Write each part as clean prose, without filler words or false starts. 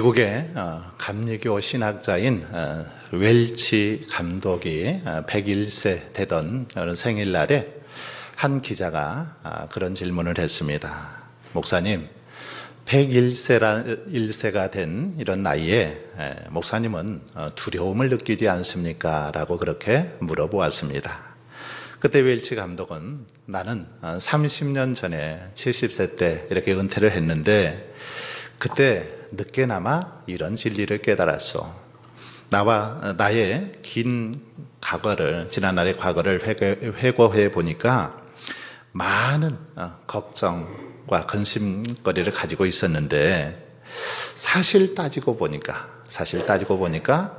미국의 감리교 신학자인 웰치 감독이 101세 되던 생일날에 한 기자가 그런 질문을 했습니다. 목사님, 101세가 된 이런 나이에 목사님은 두려움을 느끼지 않습니까? 라고 그렇게 물어보았습니다. 그때 웰치 감독은 나는 30년 전에 70세 때 이렇게 은퇴를 했는데 그때 늦게나마 이런 진리를 깨달았소. 나의 긴 과거를, 지난날의 과거를 회고해 보니까 많은 걱정과 근심거리를 가지고 있었는데 사실 따지고 보니까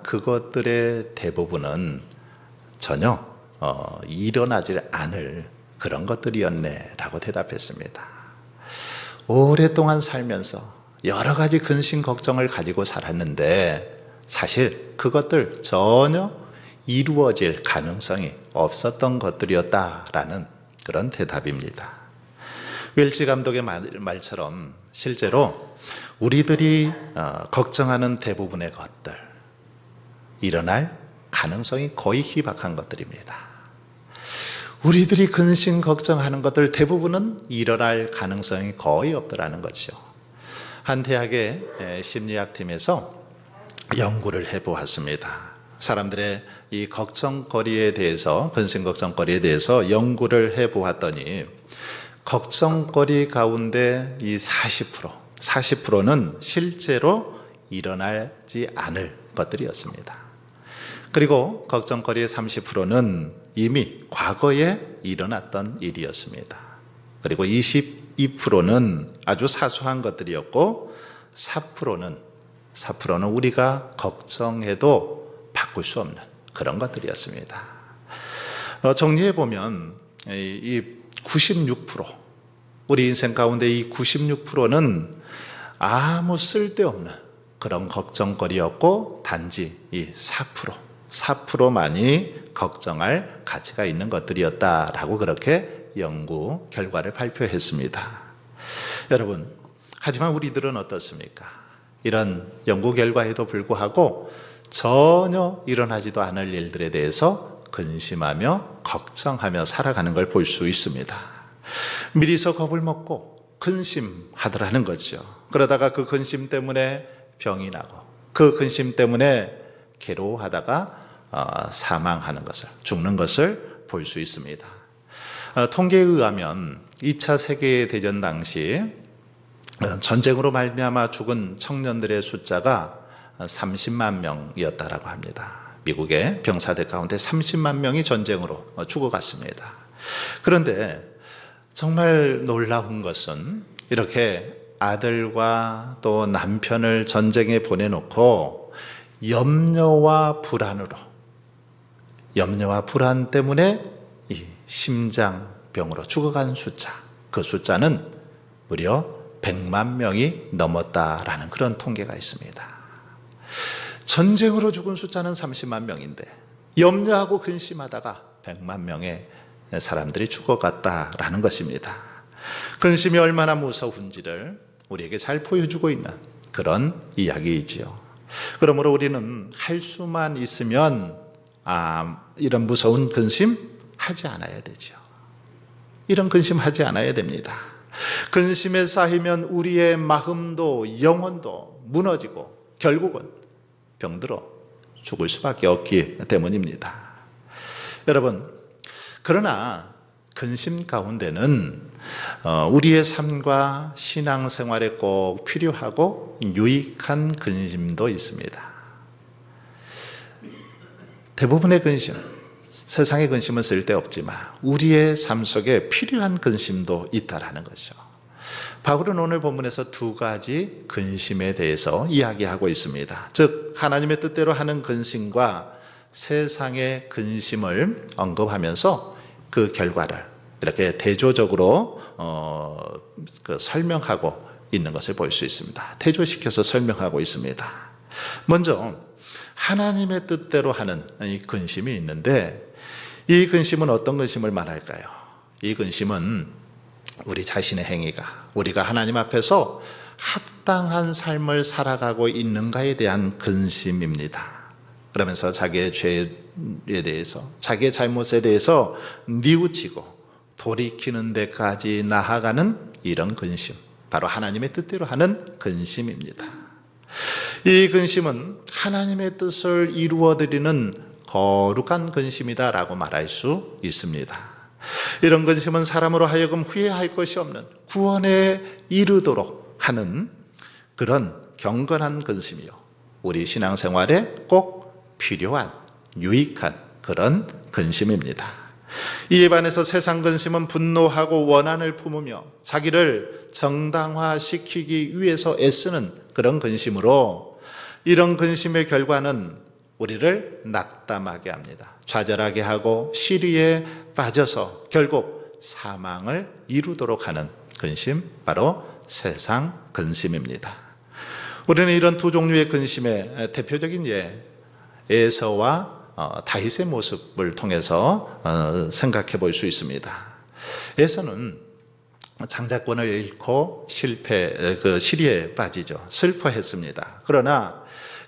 그것들의 대부분은 전혀 일어나지 않을 그런 것들이었네 라고 대답했습니다. 오랫동안 살면서 여러 가지 근심 걱정을 가지고 살았는데 사실 그것들 전혀 이루어질 가능성이 없었던 것들이었다라는 그런 대답입니다. 웰치 감독의 말처럼 실제로 우리들이 걱정하는 대부분의 것들 일어날 가능성이 거의 희박한 것들입니다. 우리들이 근심 걱정하는 것들 대부분은 일어날 가능성이 거의 없더라는 거죠. 한 대학의 심리학팀에서 연구를 해보았습니다. 사람들의 이 걱정거리에 대해서, 근심 걱정거리에 대해서 연구를 해보았더니 걱정거리 가운데 이 40%는 실제로 일어나지 않을 것들이었습니다. 그리고 걱정거리의 30%는 이미 과거에 일어났던 일이었습니다. 그리고 22%는 아주 사소한 것들이었고 4%는 우리가 걱정해도 바꿀 수 없는 그런 것들이었습니다. 정리해보면 이 96%, 우리 인생 가운데 이 96%는 아무 쓸데없는 그런 걱정거리였고 단지 이 4%만이 걱정할 가치가 있는 것들이었다라고 그렇게 연구 결과를 발표했습니다. 여러분, 하지만 우리들은 어떻습니까? 이런 연구 결과에도 불구하고 전혀 일어나지도 않을 일들에 대해서 근심하며 걱정하며 살아가는 걸 볼 수 있습니다. 미리서 겁을 먹고 근심하더라는 거죠. 그러다가 그 근심 때문에 병이 나고 그 근심 때문에 괴로워하다가 사망하는 것을, 죽는 것을 볼 수 있습니다. 통계에 의하면 2차 세계대전 당시 전쟁으로 말미암아 죽은 청년들의 숫자가 30만 명이었다라고 합니다. 미국의 병사들 가운데 30만 명이 전쟁으로 죽어갔습니다. 그런데 정말 놀라운 것은 이렇게 아들과 또 남편을 전쟁에 보내놓고 염려와 불안 때문에 이 심장병으로 죽어간 숫자, 그 숫자는 무려 100만 명이 넘었다라는 그런 통계가 있습니다. 전쟁으로 죽은 숫자는 30만 명인데 염려하고 근심하다가 100만 명의 사람들이 죽어갔다라는 것입니다. 근심이 얼마나 무서운지를 우리에게 잘 보여주고 있는 그런 이야기이지요. 그러므로 우리는 할 수만 있으면 이런 무서운 근심 하지 않아야 되죠. 이런 근심하지 않아야 됩니다. 근심에 쌓이면 우리의 마음도 영혼도 무너지고 결국은 병들어 죽을 수밖에 없기 때문입니다. 여러분, 그러나 근심 가운데는 우리의 삶과 신앙생활에 꼭 필요하고 유익한 근심도 있습니다. 대부분의 근심, 세상의 근심은 쓸데없지만 우리의 삶 속에 필요한 근심도 있다라는 거죠. 바울은 오늘 본문에서 두 가지 근심에 대해서 이야기하고 있습니다. 즉 하나님의 뜻대로 하는 근심과 세상의 근심을 언급하면서 그 결과를 이렇게 대조적으로 설명하고 있는 것을 볼 수 있습니다. 대조시켜서 설명하고 있습니다. 먼저 하나님의 뜻대로 하는 이 근심이 있는데 이 근심은 어떤 근심을 말할까요? 이 근심은 우리 자신의 행위가, 우리가 하나님 앞에서 합당한 삶을 살아가고 있는가에 대한 근심입니다. 그러면서 자기의 죄에 대해서, 자기의 잘못에 대해서 뉘우치고 돌이키는 데까지 나아가는 이런 근심, 바로 하나님의 뜻대로 하는 근심입니다. 이 근심은 하나님의 뜻을 이루어드리는 거룩한 근심이다라고 말할 수 있습니다. 이런 근심은 사람으로 하여금 후회할 것이 없는 구원에 이르도록 하는 그런 경건한 근심이요, 우리 신앙생활에 꼭 필요한 유익한 그런 근심입니다. 이에 반해서 세상 근심은 분노하고 원한을 품으며 자기를 정당화시키기 위해서 애쓰는 그런 근심으로, 이런 근심의 결과는 우리를 낙담하게 합니다. 좌절하게 하고 시리에 빠져서 결국 사망을 이루도록 하는 근심, 바로 세상 근심입니다. 우리는 이런 두 종류의 근심의 대표적인 예, 에서와 다윗의 모습을 통해서 생각해 볼 수 있습니다. 에서는 장자권을 잃고 시리에 빠지죠. 슬퍼했습니다. 그러나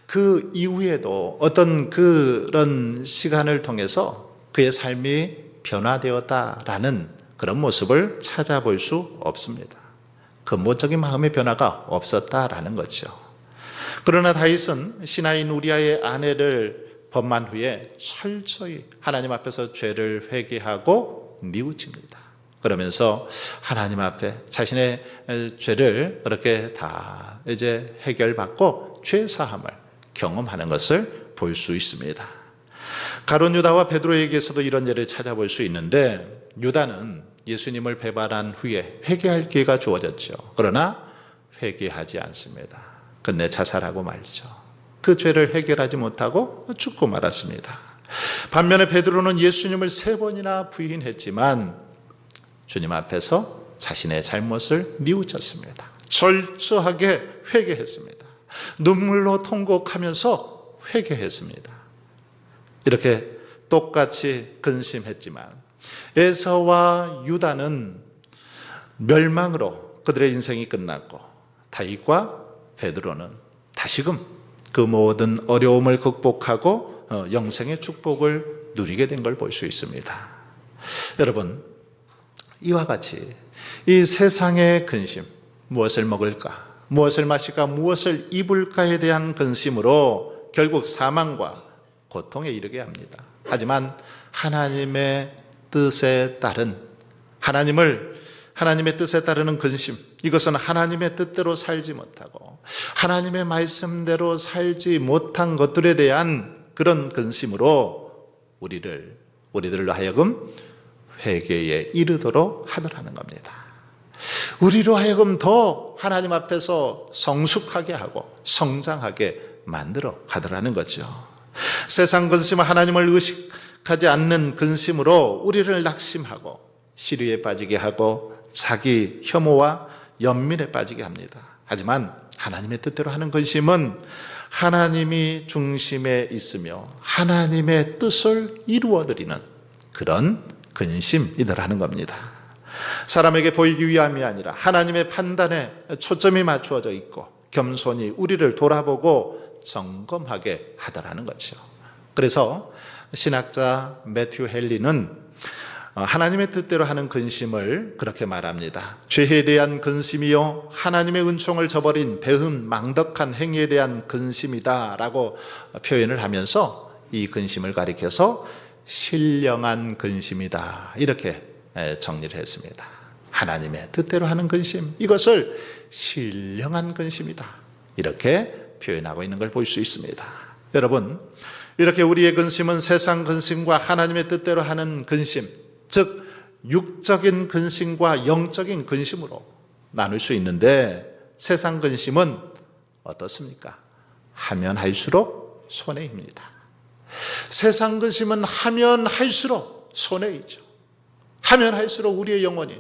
그 이후에도 어떤 그런 시간을 통해서 그의 삶이 변화되었다라는 그런 모습을 찾아볼 수 없습니다. 근본적인 마음의 변화가 없었다라는 거죠. 그러나 다윗은 신하인 우리아의 아내를 범한 후에 철저히 하나님 앞에서 죄를 회개하고 뉘우칩니다. 그러면서 하나님 앞에 자신의 죄를 그렇게 다 이제 해결받고 죄사함을 경험하는 것을 볼 수 있습니다. 가룟 유다와 베드로에게서도 이런 예를 찾아볼 수 있는데, 유다는 예수님을 배반한 후에 회개할 기회가 주어졌죠. 그러나 회개하지 않습니다. 끝내 자살하고 말죠. 그 죄를 해결하지 못하고 죽고 말았습니다. 반면에 베드로는 예수님을 3번이나 부인했지만 주님 앞에서 자신의 잘못을 뉘우쳤습니다. 철저하게 회개했습니다. 눈물로 통곡하면서 회개했습니다. 이렇게 똑같이 근심했지만 에서와 유다는 멸망으로 그들의 인생이 끝났고, 다윗과 베드로는 다시금 그 모든 어려움을 극복하고 영생의 축복을 누리게 된 걸 볼 수 있습니다. 여러분, 이와 같이 이 세상의 근심, 무엇을 먹을까, 무엇을 마실까, 무엇을 입을까에 대한 근심으로 결국 사망과 고통에 이르게 합니다. 하지만 하나님의 뜻에 따른, 하나님의 뜻에 따르는 근심, 이것은 하나님의 뜻대로 살지 못하고 하나님의 말씀대로 살지 못한 것들에 대한 그런 근심으로 우리들로 하여금 회개에 이르도록 하더라는 겁니다. 우리로 하여금 더 하나님 앞에서 성숙하게 하고 성장하게 만들어 가더라는 거죠. 세상 근심은 하나님을 의식하지 않는 근심으로 우리를 낙심하고 시리에 빠지게 하고 자기 혐오와 연민에 빠지게 합니다. 하지만 하나님의 뜻대로 하는 근심은 하나님이 중심에 있으며 하나님의 뜻을 이루어드리는 그런 근심이더라는 겁니다. 사람에게 보이기 위함이 아니라 하나님의 판단에 초점이 맞추어져 있고 겸손히 우리를 돌아보고 점검하게 하더라는 거죠. 그래서 신학자 매튜 헨리는 하나님의 뜻대로 하는 근심을 그렇게 말합니다. 죄에 대한 근심이요, 하나님의 은총을 저버린 배은망덕한 행위에 대한 근심이다 라고 표현을 하면서 이 근심을 가리켜서 신령한 근심이다, 이렇게 정리를 했습니다. 하나님의 뜻대로 하는 근심, 이것을 신령한 근심이다, 이렇게 표현하고 있는 걸 볼 수 있습니다. 여러분, 이렇게 우리의 근심은 세상 근심과 하나님의 뜻대로 하는 근심, 즉 육적인 근심과 영적인 근심으로 나눌 수 있는데, 세상 근심은 어떻습니까? 하면 할수록 손해입니다. 세상 근심은 하면 할수록 손해이죠. 하면 할수록 우리의 영혼이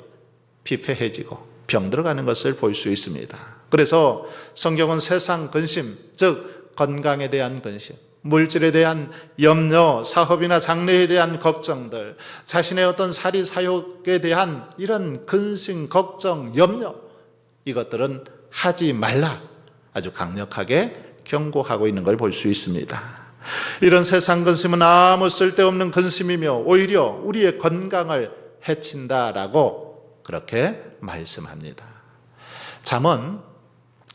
피폐해지고 병들어가는 것을 볼 수 있습니다. 그래서 성경은 세상 근심, 즉 건강에 대한 근심, 물질에 대한 염려, 사업이나 장래에 대한 걱정들, 자신의 어떤 사리 사욕에 대한 이런 근심, 걱정, 염려, 이것들은 하지 말라 아주 강력하게 경고하고 있는 걸 볼 수 있습니다. 이런 세상 근심은 아무 쓸데없는 근심이며 오히려 우리의 건강을 해친다라고 그렇게 말씀합니다. 잠언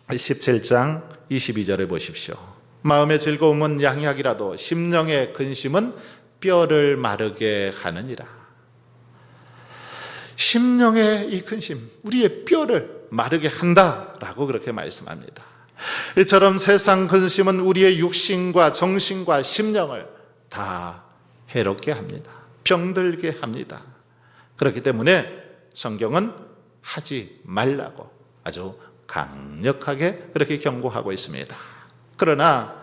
17장 22절에 보십시오. 마음의 즐거움은 양약이라도 심령의 근심은 뼈를 마르게 하느니라. 심령의 이 근심, 우리의 뼈를 마르게 한다라고 그렇게 말씀합니다. 이처럼 세상 근심은 우리의 육신과 정신과 심령을 다 해롭게 합니다. 병들게 합니다. 그렇기 때문에 성경은 하지 말라고 아주 강력하게 그렇게 경고하고 있습니다. 그러나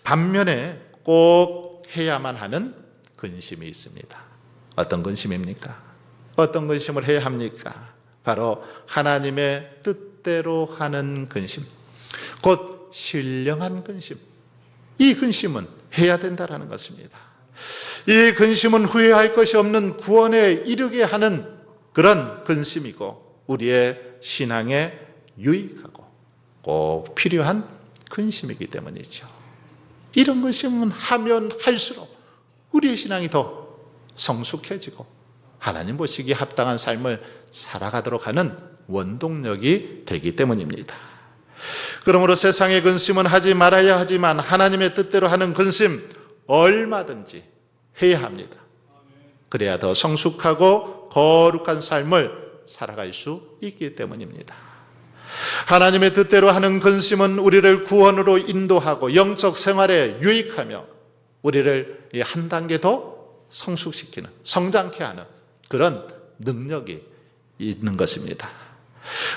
반면에 꼭 해야만 하는 근심이 있습니다. 어떤 근심입니까? 어떤 근심을 해야 합니까? 바로 하나님의 뜻대로 하는 근심, 곧 신령한 근심. 이 근심은 해야 된다는 것입니다. 이 근심은 후회할 것이 없는 구원에 이르게 하는 그런 근심이고 우리의 신앙에 유익하고 꼭 필요한 근심이기 때문이죠. 이런 근심은 하면 할수록 우리의 신앙이 더 성숙해지고 하나님 보시기에 합당한 삶을 살아가도록 하는 원동력이 되기 때문입니다. 그러므로 세상의 근심은 하지 말아야 하지만 하나님의 뜻대로 하는 근심 얼마든지 해야 합니다. 그래야 더 성숙하고 거룩한 삶을 살아갈 수 있기 때문입니다. 하나님의 뜻대로 하는 근심은 우리를 구원으로 인도하고 영적 생활에 유익하며 우리를 한 단계 더 성숙시키는, 성장케 하는 그런 능력이 있는 것입니다.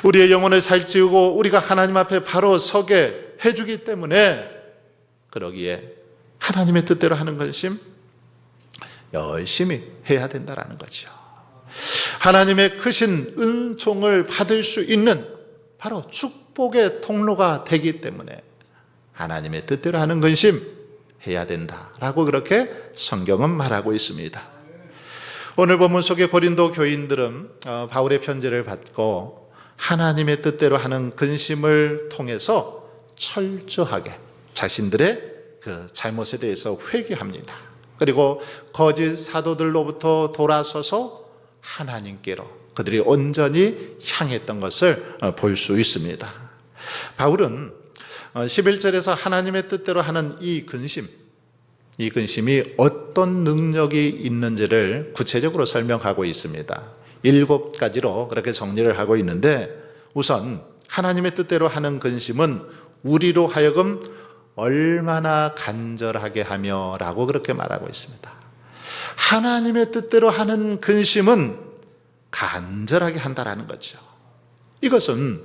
우리의 영혼을 살찌우고 우리가 하나님 앞에 바로 서게 해주기 때문에 그러기에 하나님의 뜻대로 하는 근심 열심히 해야 된다는 거죠. 하나님의 크신 은총을 받을 수 있는 바로 축복의 통로가 되기 때문에 하나님의 뜻대로 하는 근심 해야 된다라고 그렇게 성경은 말하고 있습니다. 오늘 본문 속의 고린도 교인들은 바울의 편지를 받고 하나님의 뜻대로 하는 근심을 통해서 철저하게 자신들의 그 잘못에 대해서 회개합니다. 그리고 거짓 사도들로부터 돌아서서 하나님께로 그들이 온전히 향했던 것을 볼 수 있습니다. 바울은 11절에서 하나님의 뜻대로 하는 이 근심이 어떤 능력이 있는지를 구체적으로 설명하고 있습니다. 7가지로 그렇게 정리를 하고 있는데 우선 하나님의 뜻대로 하는 근심은 우리로 하여금 얼마나 간절하게 하며 라고 그렇게 말하고 있습니다. 하나님의 뜻대로 하는 근심은 간절하게 한다라는 거죠. 이것은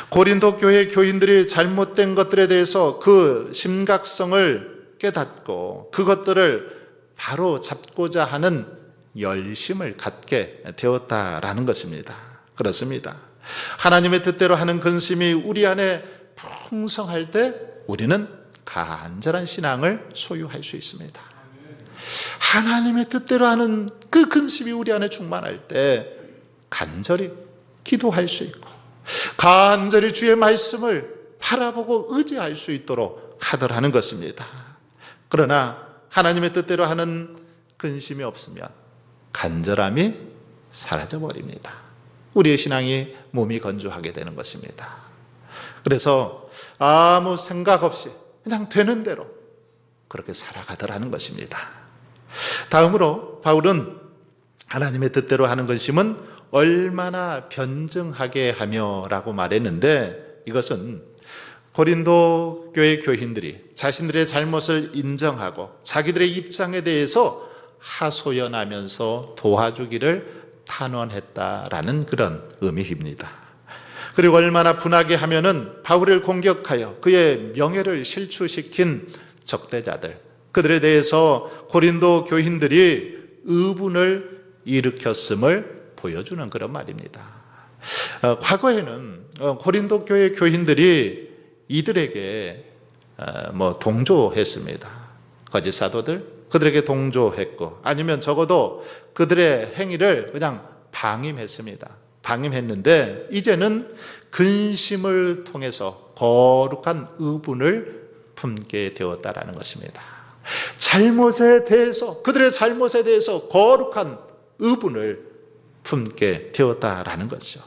고린도 교회 교인들이 잘못된 것들에 대해서 그 심각성을 깨닫고 그것들을 바로 잡고자 하는 열심을 갖게 되었다라는 것입니다. 그렇습니다. 하나님의 뜻대로 하는 근심이 우리 안에 풍성할 때 우리는 간절한 신앙을 소유할 수 있습니다. 하나님의 뜻대로 하는 그 근심이 우리 안에 충만할 때 간절히 기도할 수 있고 간절히 주의 말씀을 바라보고 의지할 수 있도록 하더라는 것입니다. 그러나 하나님의 뜻대로 하는 근심이 없으면 간절함이 사라져버립니다. 우리의 신앙이 몸이 건조하게 되는 것입니다. 그래서 아무 생각 없이 그냥 되는 대로 그렇게 살아가더라는 것입니다. 다음으로 바울은 하나님의 뜻대로 하는 근심은 얼마나 변증하게 하며 라고 말했는데 이것은 고린도 교회 교인들이 자신들의 잘못을 인정하고 자기들의 입장에 대해서 하소연하면서 도와주기를 탄원했다라는 그런 의미입니다. 그리고 얼마나 분하게 하면은 바울을 공격하여 그의 명예를 실추시킨 적대자들, 그들에 대해서 고린도 교인들이 의분을 일으켰음을 보여주는 그런 말입니다. 과거에는 고린도 교회 교인들이 이들에게 동조했습니다. 거짓 사도들 그들에게 동조했고 아니면 적어도 그들의 행위를 그냥 방임했습니다. 방임했는데 이제는 근심을 통해서 거룩한 의분을 품게 되었다라는 것입니다. 그들의 잘못에 대해서 거룩한 의분을 품게 되었다라는 거죠.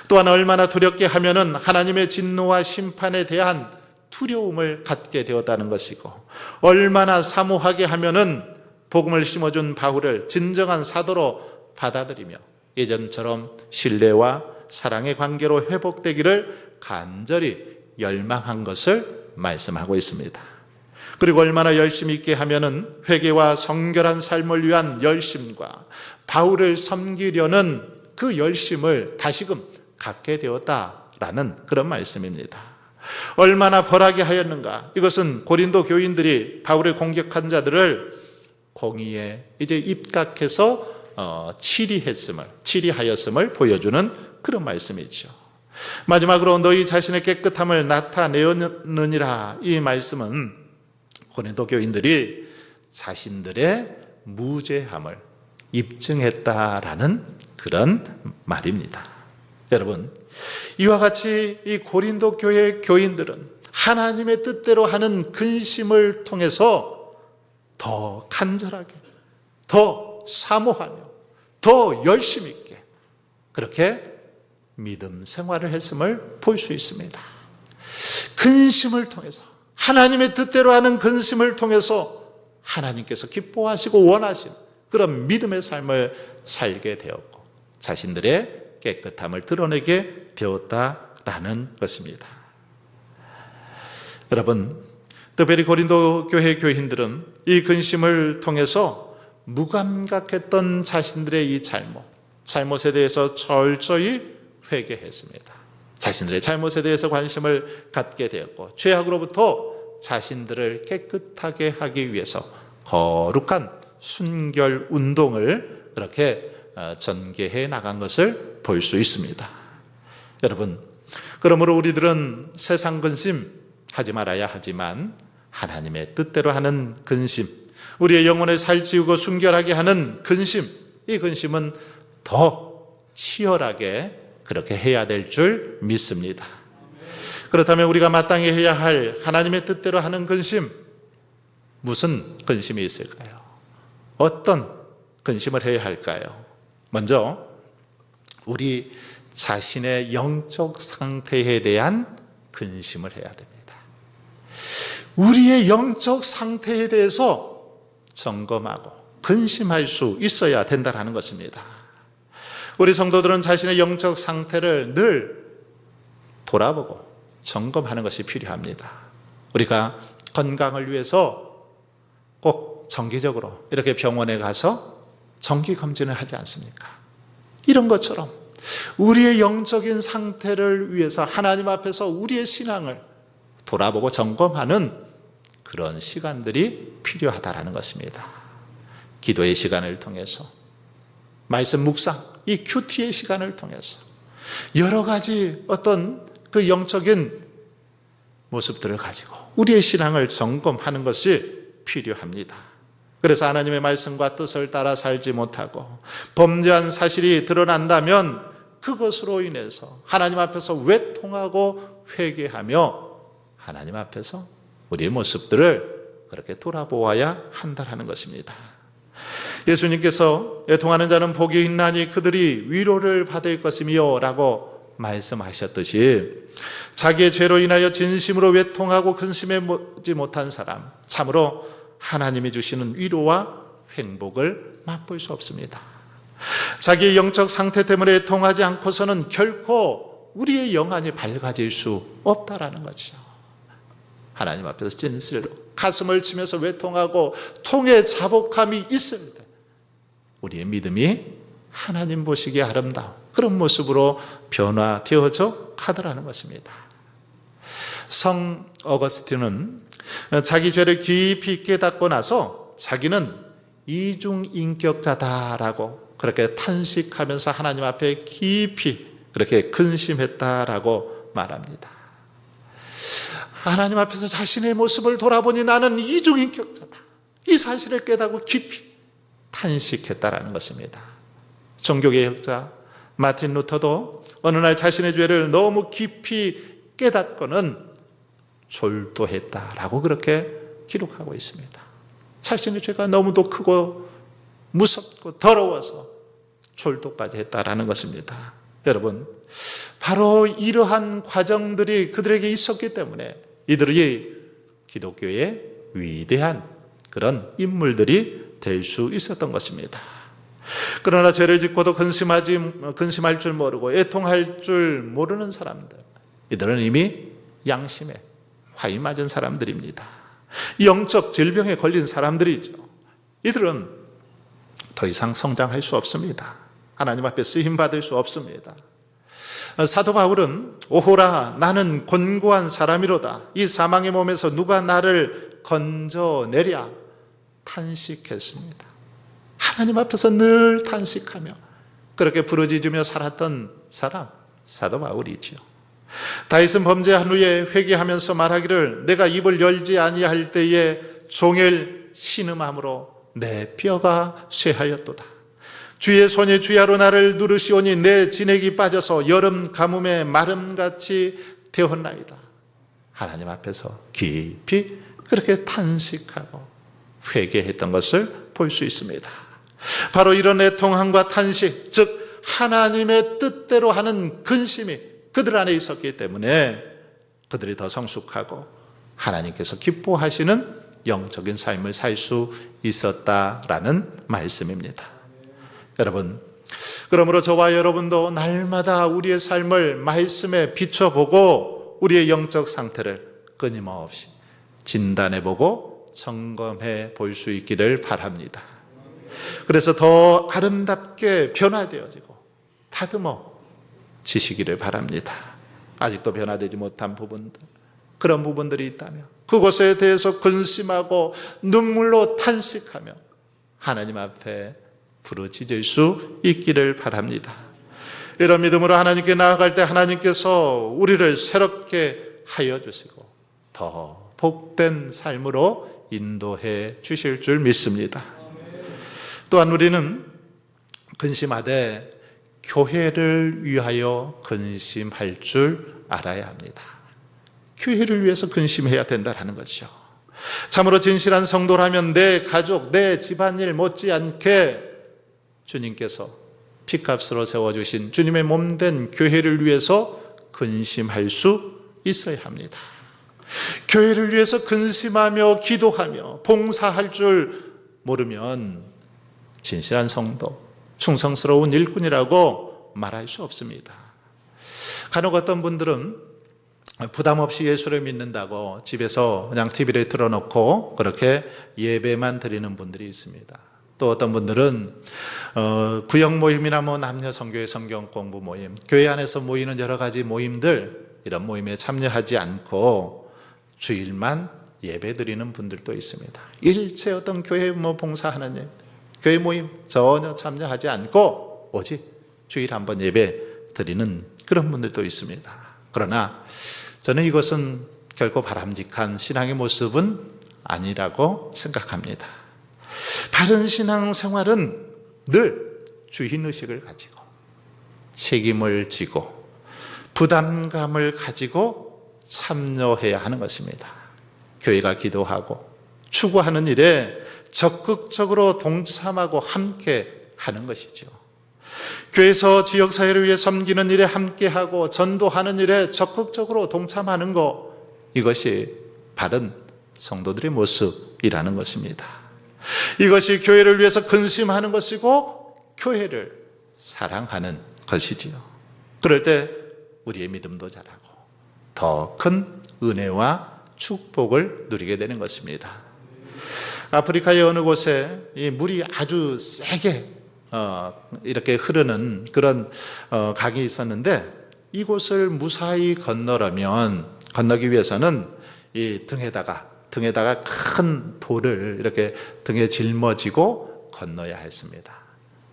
또한 얼마나 두렵게 하면은 하나님의 진노와 심판에 대한 두려움을 갖게 되었다는 것이고, 얼마나 사모하게 하면은 복음을 심어준 바울을 진정한 사도로 받아들이며 예전처럼 신뢰와 사랑의 관계로 회복되기를 간절히 열망한 것을 말씀하고 있습니다. 그리고 얼마나 열심 있게 하면은 회개와 성결한 삶을 위한 열심과 바울을 섬기려는 그 열심을 다시금 갖게 되었다라는 그런 말씀입니다. 얼마나 벌하게 하였는가. 이것은 고린도 교인들이 바울을 공격한 자들을 공의에 이제 입각해서 치리하였음을 보여주는 그런 말씀이죠. 마지막으로 너희 자신의 깨끗함을 나타내느니라. 이 말씀은 고린도 교인들이 자신들의 무죄함을 입증했다라는 그런 말입니다. 여러분, 이와 같이 이 고린도 교회 교인들은 하나님의 뜻대로 하는 근심을 통해서 더 간절하게, 더 사모하며, 더 열심 있게 그렇게 믿음 생활을 했음을 볼 수 있습니다. 근심을 통해서, 하나님의 뜻대로 하는 근심을 통해서 하나님께서 기뻐하시고 원하시는 그런 믿음의 삶을 살게 되었고 자신들의 깨끗함을 드러내게 되었다라는 것입니다. 여러분, 특별히 고린도 교회 교인들은 이 근심을 통해서 무감각했던 자신들의 이 잘못에 대해서 철저히 회개했습니다. 자신들의 잘못에 대해서 관심을 갖게 되었고 죄악으로부터 자신들을 깨끗하게 하기 위해서 거룩한 순결 운동을 그렇게 전개해 나간 것을 볼 수 있습니다. 여러분, 그러므로 우리들은 세상 근심 하지 말아야 하지만 하나님의 뜻대로 하는 근심, 우리의 영혼을 살찌우고 순결하게 하는 근심, 이 근심은 더 치열하게 그렇게 해야 될 줄 믿습니다. 그렇다면 우리가 마땅히 해야 할 하나님의 뜻대로 하는 근심, 무슨 근심이 있을까요? 어떤 근심을 해야 할까요? 먼저 우리 자신의 영적 상태에 대한 근심을 해야 됩니다. 우리의 영적 상태에 대해서 점검하고 근심할 수 있어야 된다는 것입니다. 우리 성도들은 자신의 영적 상태를 늘 돌아보고 점검하는 것이 필요합니다. 우리가 건강을 위해서 꼭 정기적으로 이렇게 병원에 가서 정기검진을 하지 않습니까? 이런 것처럼 우리의 영적인 상태를 위해서 하나님 앞에서 우리의 신앙을 돌아보고 점검하는 그런 시간들이 필요하다는 것입니다. 기도의 시간을 통해서, 말씀 묵상, 이 큐티의 시간을 통해서 여러 가지 어떤 그 영적인 모습들을 가지고 우리의 신앙을 점검하는 것이 필요합니다. 그래서 하나님의 말씀과 뜻을 따라 살지 못하고 범죄한 사실이 드러난다면 그것으로 인해서 하나님 앞에서 외통하고 회개하며 하나님 앞에서 우리의 모습들을 그렇게 돌아보아야 한다는 것입니다. 예수님께서 애통하는 자는 복이 있나니 그들이 위로를 받을 것이며 라고 말씀하셨듯이 자기의 죄로 인하여 진심으로 외통하고 근심하지 못한 사람, 참으로 하나님이 주시는 위로와 행복을 맛볼 수 없습니다. 자기의 영적 상태 때문에 애통하지 않고서는 결코 우리의 영안이 밝아질 수 없다라는 거죠. 하나님 앞에서 진실로 가슴을 치면서 외통하고 통의 자복함이 있을 때 우리의 믿음이 하나님 보시기에 아름다운 그런 모습으로 변화되어져 가더라는 것입니다. 성 어거스틴은 자기 죄를 깊이 깨닫고 나서 자기는 이중인격자다라고 그렇게 탄식하면서 하나님 앞에 깊이 그렇게 근심했다라고 말합니다. 하나님 앞에서 자신의 모습을 돌아보니 나는 이중인격자다. 이 사실을 깨닫고 깊이 탄식했다라는 것입니다. 종교개혁자 마틴 루터도 어느 날 자신의 죄를 너무 깊이 깨닫고는 졸도했다라고 그렇게 기록하고 있습니다. 자신의 죄가 너무도 크고 무섭고 더러워서 졸도까지 했다라는 것입니다. 여러분, 바로 이러한 과정들이 그들에게 있었기 때문에 이들이 기독교의 위대한 그런 인물들이 될 수 있었던 것입니다. 그러나 죄를 짓고도 근심할 줄 모르고 애통할 줄 모르는 사람들, 이들은 이미 양심에 화이 맞은 사람들입니다. 영적 질병에 걸린 사람들이죠. 이들은 더 이상 성장할 수 없습니다. 하나님 앞에 쓰임받을 수 없습니다. 사도 바울은 오호라 나는 곤고한 사람이로다. 이 사망의 몸에서 누가 나를 건져내랴 탄식했습니다. 하나님 앞에서 늘 탄식하며 그렇게 부르짖으며 살았던 사람, 사도 바울이지요. 다윗은 범죄한 후에 회개하면서 말하기를 내가 입을 열지 아니할 때에 종일 신음함으로 내 뼈가 쇠하였도다. 주의 손이 주야로 나를 누르시오니 내 진액이 빠져서 여름 가뭄에 마름같이 되었나이다. 하나님 앞에서 깊이 그렇게 탄식하고 회개했던 것을 볼 수 있습니다. 바로 이런 애통함과 탄식, 즉 하나님의 뜻대로 하는 근심이 그들 안에 있었기 때문에 그들이 더 성숙하고 하나님께서 기뻐하시는 영적인 삶을 살 수 있었다라는 말씀입니다. 여러분, 그러므로 저와 여러분도 날마다 우리의 삶을 말씀에 비춰보고 우리의 영적 상태를 끊임없이 진단해보고 점검해 볼 수 있기를 바랍니다. 그래서 더 아름답게 변화되어지고 다듬어 지시기를 바랍니다. 아직도 변화되지 못한 부분들, 그런 부분들이 있다면 그것에 대해서 근심하고 눈물로 탄식하며 하나님 앞에 부르짖을 수 있기를 바랍니다. 이런 믿음으로 하나님께 나아갈 때 하나님께서 우리를 새롭게 하여 주시고 더 복된 삶으로 인도해 주실 줄 믿습니다. 또한 우리는 근심하되 교회를 위하여 근심할 줄 알아야 합니다. 교회를 위해서 근심해야 된다는 것이죠. 참으로 진실한 성도라면 내 가족, 내 집안일 못지않게 주님께서 피값으로 세워주신 주님의 몸된 교회를 위해서 근심할 수 있어야 합니다. 교회를 위해서 근심하며 기도하며 봉사할 줄 모르면 진실한 성도, 충성스러운 일꾼이라고 말할 수 없습니다. 간혹 어떤 분들은 부담 없이 예수를 믿는다고 집에서 그냥 TV를 틀어놓고 그렇게 예배만 드리는 분들이 있습니다. 또 어떤 분들은 구역 모임이나 남녀 선교회 성경 공부 모임, 교회 안에서 모이는 여러 가지 모임들, 이런 모임에 참여하지 않고 주일만 예배 드리는 분들도 있습니다. 일체 어떤 교회 봉사하는 일, 교회 모임 전혀 참여하지 않고 오직 주일 한번 예배 드리는 그런 분들도 있습니다. 그러나 저는 이것은 결코 바람직한 신앙의 모습은 아니라고 생각합니다. 바른 신앙 생활은 늘 주인의식을 가지고 책임을 지고 부담감을 가지고 참여해야 하는 것입니다. 교회가 기도하고 추구하는 일에 적극적으로 동참하고 함께 하는 것이죠. 교회에서 지역사회를 위해 섬기는 일에 함께하고 전도하는 일에 적극적으로 동참하는 것, 이것이 바른 성도들의 모습이라는 것입니다. 이것이 교회를 위해서 근심하는 것이고 교회를 사랑하는 것이지요. 그럴 때 우리의 믿음도 자라고 더 큰 은혜와 축복을 누리게 되는 것입니다. 아프리카의 어느 곳에 이 물이 아주 세게 이렇게 흐르는 그런 강이 있었는데, 이곳을 무사히 건너기 위해서는 이 등에다가 큰 돌을 이렇게 등에 짊어지고 건너야 했습니다.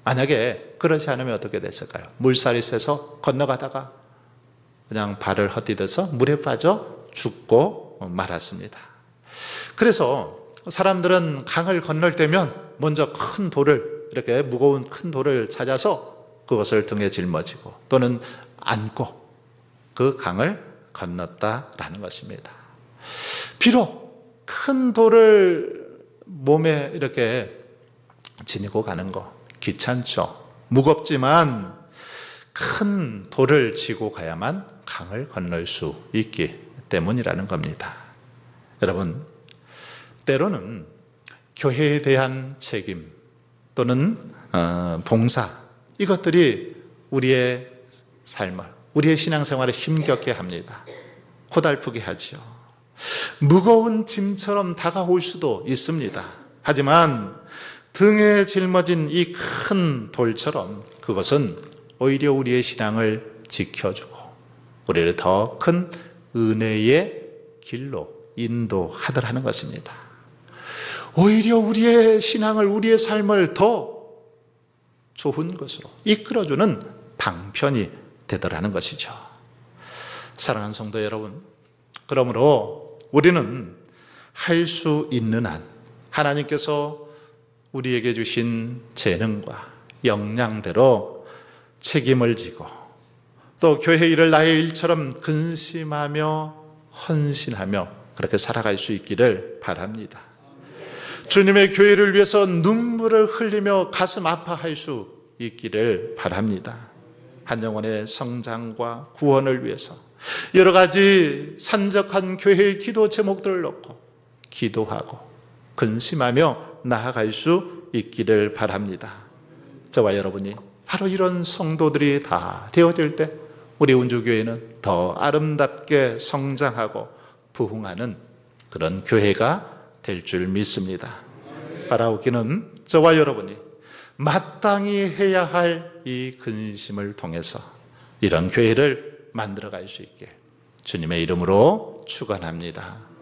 만약에 그렇지 않으면 어떻게 됐을까요? 물살이 세서 건너가다가 그냥 발을 헛디뎌서 물에 빠져 죽고 말았습니다. 그래서 사람들은 강을 건널 때면 먼저 큰 돌을, 이렇게 무거운 큰 돌을 찾아서 그것을 등에 짊어지고 또는 안고 그 강을 건넜다라는 것입니다. 비록 큰 돌을 몸에 이렇게 지니고 가는 거 귀찮죠. 무겁지만 큰 돌을 지고 가야만 강을 건널 수 있기 때문이라는 겁니다. 여러분, 때로는 교회에 대한 책임 또는 봉사, 이것들이 우리의 삶을, 우리의 신앙생활을 힘겹게 합니다. 고달프게 하죠. 무거운 짐처럼 다가올 수도 있습니다. 하지만 등에 짊어진 이 큰 돌처럼 그것은 오히려 우리의 신앙을 지켜주고 우리를 더 큰 은혜의 길로 인도하더라는 것입니다. 오히려 우리의 신앙을, 우리의 삶을 더 좋은 것으로 이끌어주는 방편이 되더라는 것이죠. 사랑하는 성도 여러분, 그러므로 우리는 할 수 있는 한 하나님께서 우리에게 주신 재능과 역량대로 책임을 지고 또 교회 일을 나의 일처럼 근심하며 헌신하며 그렇게 살아갈 수 있기를 바랍니다. 주님의 교회를 위해서 눈물을 흘리며 가슴 아파할 수 있기를 바랍니다. 한 영혼의 성장과 구원을 위해서 여러 가지 산적한 교회의 기도 제목들을 놓고 기도하고 근심하며 나아갈 수 있기를 바랍니다. 저와 여러분이 바로 이런 성도들이 다 되어질 때 우리 운주교회는 더 아름답게 성장하고 부흥하는 그런 교회가 될 줄 믿습니다. 바라오기는 저와 여러분이 마땅히 해야 할 이 근심을 통해서 이런 교회를 만들어갈 수 있게 주님의 이름으로 축원합니다.